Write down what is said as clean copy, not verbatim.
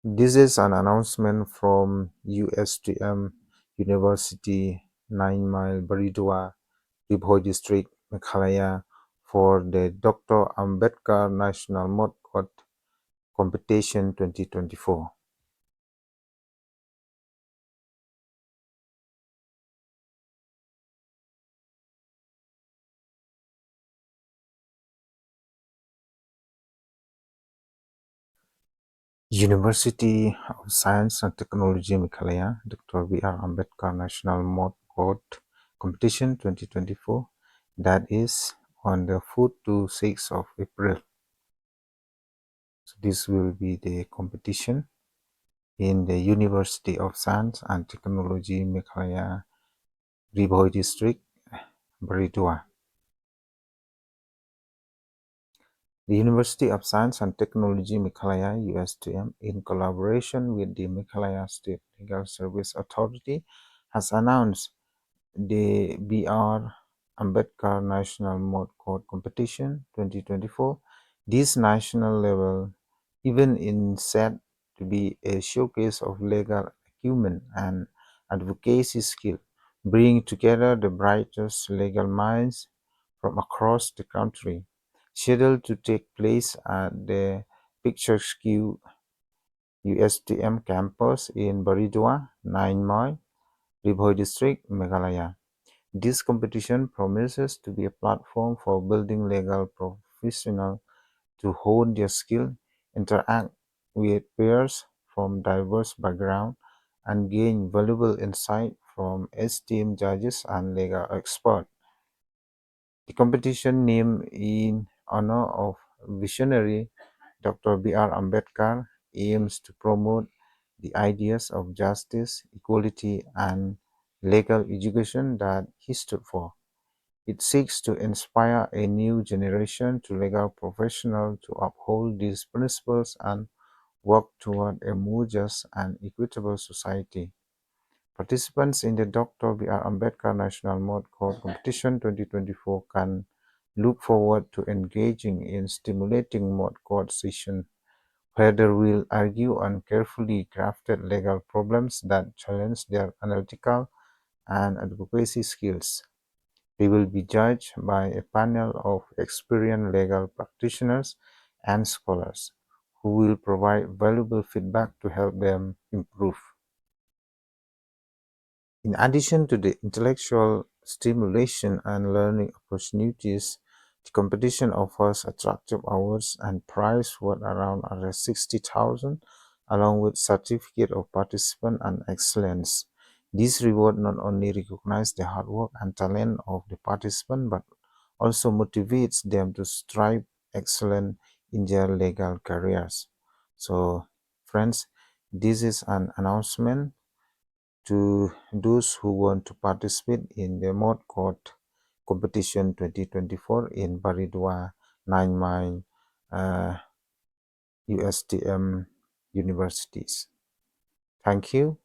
This is an announcement from USTM University 9 Mile Baridua, Ribhoi District Meghalaya for the Dr. Ambedkar National Mod Court Competition 2024. University of Science and Technology Meghalaya, Dr. B.R. Ambedkar National Mod Court Competition 2024, that is on the 4th to 6th of April. So this will be the competition in the University of Science and Technology Meghalaya, Ribhoi District, Baridua. The University of Science and Technology Meghalaya USTM, in collaboration with the Meghalaya State Legal Service Authority, has announced the B.R. Ambedkar National Mod Court Competition 2024. This national level event is said to be a showcase of legal acumen and advocacy skill, bringing together the brightest legal minds from across the country. Scheduled to take place at the picturesque USTM campus in Baridua, 9 Mile, Ribhoi District, Meghalaya. This competition promises to be a platform for building legal professionals to hone their skill, interact with peers from diverse backgrounds, and gain valuable insight from esteemed judges and legal experts. The competition, named in honor of visionary Dr. B.R. Ambedkar, aims to promote the ideas of justice, equality, and legal education that he stood for. It seeks to inspire a new generation of legal professionals to uphold these principles and work toward a more just and equitable society. Participants in the Dr. B.R. Ambedkar National Mod Court Competition 2024 can look forward to engaging in stimulating mod court sessions where they will argue on carefully crafted legal problems that challenge their analytical and advocacy skills. They will be judged by a panel of experienced legal practitioners and scholars who will provide valuable feedback to help them improve. In addition to the intellectual stimulation and learning opportunities, the competition offers attractive awards and prize worth around 60,000, along with certificate of participant and excellence. This reward not only recognizes the hard work and talent of the participant, but also motivates them to strive excellent in their legal careers. So, friends, this is an announcement to those who want to participate in the Mod Court Competition 2024 in Baridua 9 Mile USTM universities. Thank you.